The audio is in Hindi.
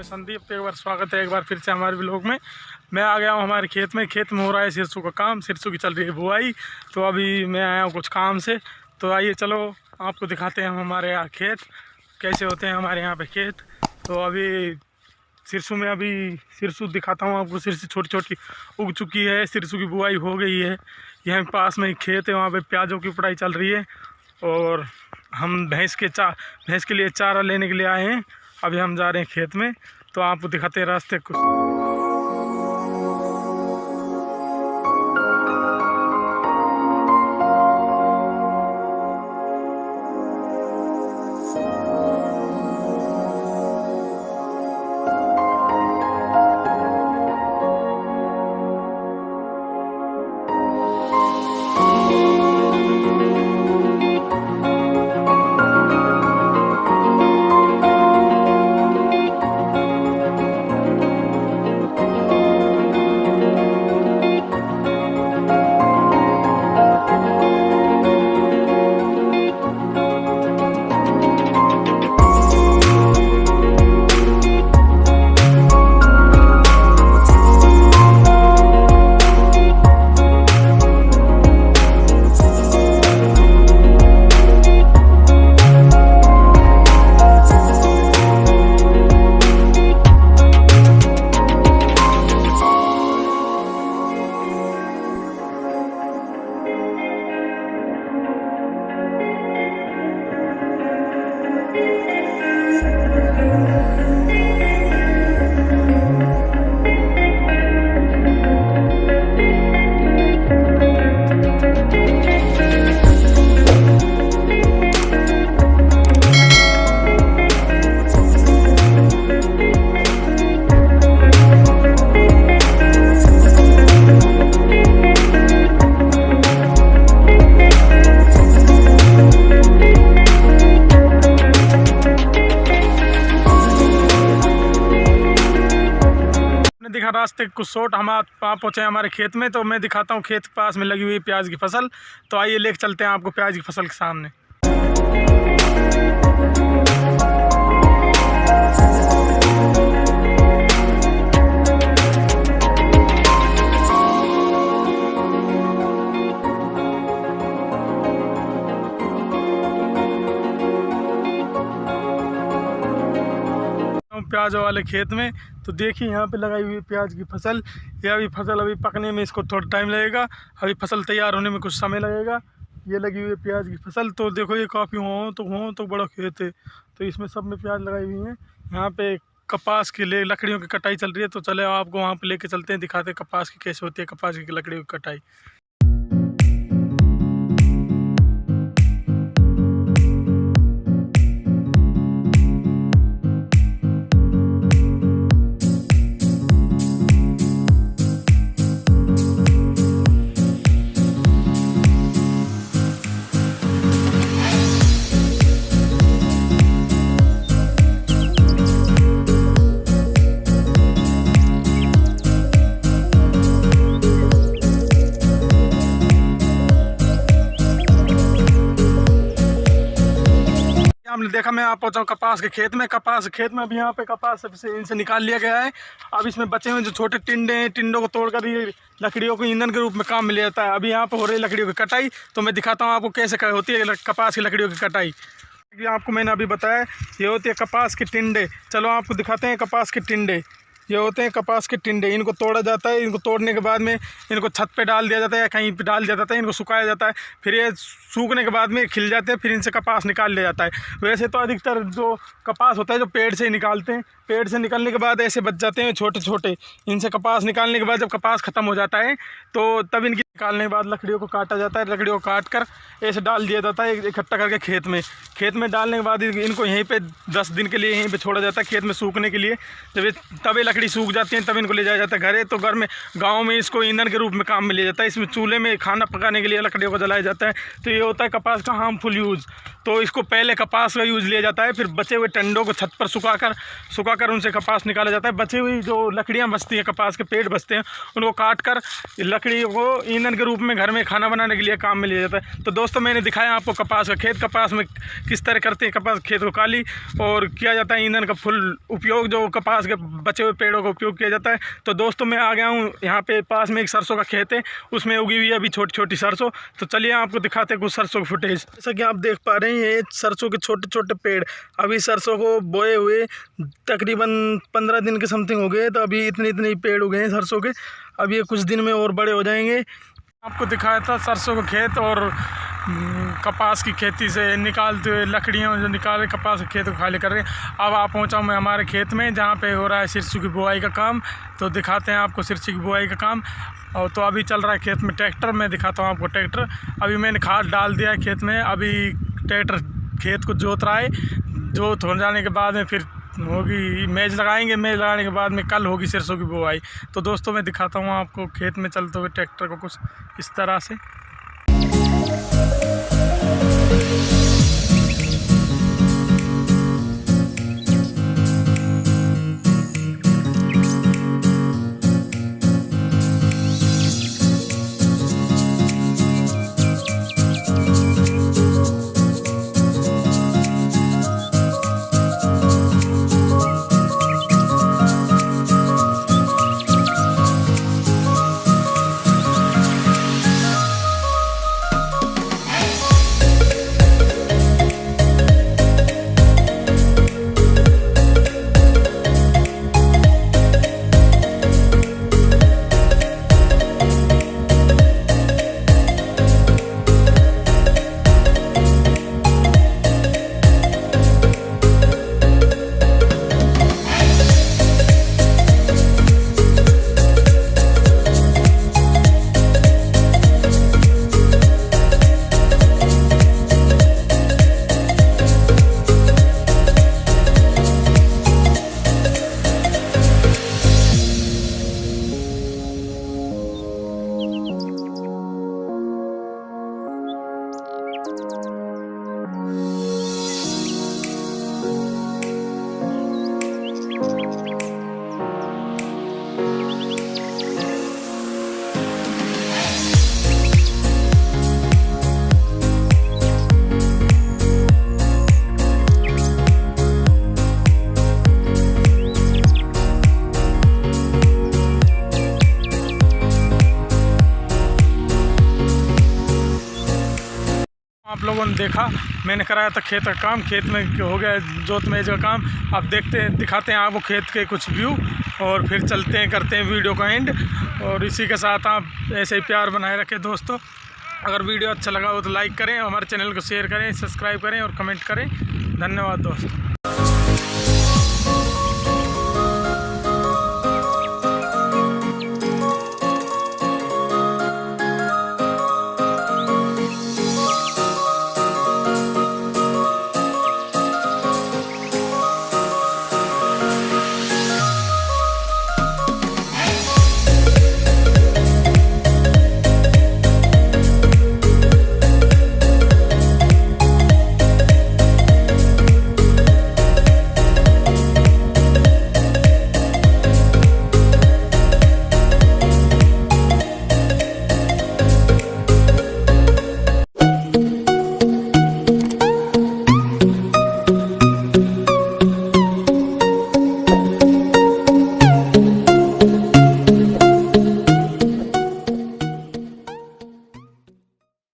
संदीप, एक बार स्वागत है एक बार फिर से हमारे ब्लॉग में। मैं आ गया हूँ हमारे खेत में हो रहा है सिरसों का काम। सिरसों की चल रही है बुआई, तो अभी मैं आया हूँ कुछ काम से। तो आइए चलो आपको दिखाते हैं हम हमारे यहाँ खेत कैसे होते हैं, हमारे यहाँ पे खेत। तो अभी सिरसों में अभी सिरसों दिखाता हूँ आपको। सिरसों छोटी छोटी उग चुकी है, सिरसों की बुआई हो गई है। यहाँ पास में ही खेत है, वहाँ पे प्याज़ों की पढ़ाई चल रही है। और हम भैंस के लिए चारा लेने के लिए आए हैं। अभी हम जा रहे हैं खेत में, तो आपको दिखाते हैं रास्ते कुछ। दिखा रास्ते कुछ शॉट हम आप पहुँचे हमारे खेत में। तो मैं दिखाता हूँ खेत के पास में लगी हुई प्याज की फसल। तो आइए लेके चलते हैं आपको प्याज की फसल के सामने। प्याज वाले खेत में तो देखिए यहाँ पे लगाई हुई प्याज की फसल। ये अभी फसल अभी पकने में इसको थोड़ा टाइम लगेगा, अभी फसल तैयार होने में कुछ समय लगेगा। ये लगी हुई है प्याज की फसल। तो देखो ये काफ़ी हो तो बड़ा खेत है, तो इसमें सब में प्याज लगाई हुई है। यहाँ पे कपास की लकड़ियों की कटाई चल रही है। तो चले आपको वहाँ पे लेके चलते हैं, दिखाते हैं कपास की कैसे होती है कपास की लकड़ियों की कटाई। आपने देखा मैं आप पहुंचा हूँ कपास के खेत में। कपास खेत में अभी यहाँ पे कपास से इनसे निकाल लिया गया है। अब इसमें बचे हुए जो छोटे टिंडे हैं, टिंडों को तोड़कर ये लकड़ियों को ईंधन के रूप में काम में लिया जाता है। अभी यहाँ पे हो रही है लकड़ियों की कटाई। तो मैं दिखाता हूँ आपको कैसे होती है कपास की लकड़ियों की कटाई। आपको मैंने अभी बताया ये होती है कपास के टिंडे। चलो आपको दिखाते हैं कपास के टिंडे। ये होते हैं कपास के टिंडे। इनको तोड़ा जाता है, इनको तोड़ने के बाद में इनको छत पे डाल दिया जाता है या कहीं पे डाल दिया जाता है, इनको सुखाया जाता है। फिर ये सूखने के बाद में खिल जाते हैं, फिर इनसे कपास निकाल लिया जाता है। वैसे तो अधिकतर जो कपास होता है जो पेड़ से ही निकालते हैं, पेड़ से निकलने के बाद ऐसे बच जाते हैं छोटे छोटे। इनसे कपास निकालने के बाद जब कपास ख़त्म हो जाता है तो तब इनकी निकालने के बाद लकड़ियों को काटा जाता है। लकड़ियों को काट कर ऐसे डाल दिया जाता है इकट्ठा करके खेत में डालने के बाद इनको यहीं पे 10 दिन के लिए यहीं पे छोड़ा जाता है खेत में सूखने के लिए। जब तब ये लकड़ी सूख जाती है तब इनको ले जाया जाता है घरे। तो घर में गाँव में इसको ईंधन के रूप में काम में लिया जाता है। इसमें चूल्हे में खाना पकाने के लिए लकड़ियों को जलाया जाता है। तो ये होता है कपास का हार्मफुल यूज़। तो इसको पहले कपास का यूज़ लिया जाता है, फिर बचे हुए टंडों को छत पर सुखाकर उनसे कपास निकाला जाता है। बची हुई जो लकड़ियाँ बचती हैं, कपास के पेड़ बचते हैं, उनको काट कर लकड़ियों को ईंधन के रूप में घर में खाना बनाने के लिए काम में लिया जाता है। तो दोस्तों मैंने दिखाया आपको कपास का खेत, कपास में किस तरह करते हैं कपास खेत को काली और किया जाता है ईंधन का फुल उपयोग, जो कपास के बचे हुए पेड़ों का उपयोग किया जाता है। तो दोस्तों मैं आ गया हूँ यहाँ पे पास में एक सरसों का खेत है, उसमें उगी हुई है अभी छोटी छोटी सरसों। तो चलिए आपको दिखाते हैं कुछ सरसों की फुटेज। जैसा कि आप देख पा रहे हैं ये सरसों के छोटे छोटे पेड़, अभी सरसों को बोए हुए तकरीबन 15 दिन के समथिंग हो गए। तो अभी इतने पेड़ उगे हैं सरसों के, अब ये कुछ दिन में और बड़े हो जाएंगे। आपको दिखाया था सरसों का खेत और कपास की खेती से निकालते हुए लकड़ियाँ जो निकाले कपास के खेत को खाली कर रहे हैं। अब आप पहुँचा हूँ मैं हमारे खेत में जहाँ पे हो रहा है सिरसों की बुआई का काम। तो दिखाते हैं आपको सिरसों की बुआई का काम। और तो अभी चल रहा है खेत में ट्रैक्टर, मैं दिखाता हूँ आपको ट्रैक्टर। अभी मैंने खाद डाल दिया है खेत में, अभी ट्रैक्टर खेत को जोत रहा है। जोत हो जाने के बाद में फिर होगी मेज लगाएंगे, मेज लगाने के बाद में कल होगी सरसों की बुआई। तो दोस्तों मैं दिखाता हूँ आपको खेत में चलते हुए ट्रैक्टर को कुछ इस तरह से। आप लोगों ने देखा मैंने कराया था खेत का काम, खेत में हो गया जोत मेज का काम। अब दिखाते हैं आपको खेत के कुछ व्यू और फिर चलते हैं करते हैं वीडियो का एंड। और इसी के साथ आप ऐसे ही प्यार बनाए रखें दोस्तों। अगर वीडियो अच्छा लगा हो तो लाइक करें, हमारे चैनल को शेयर करें, सब्सक्राइब करें और कमेंट करें। धन्यवाद दोस्तों।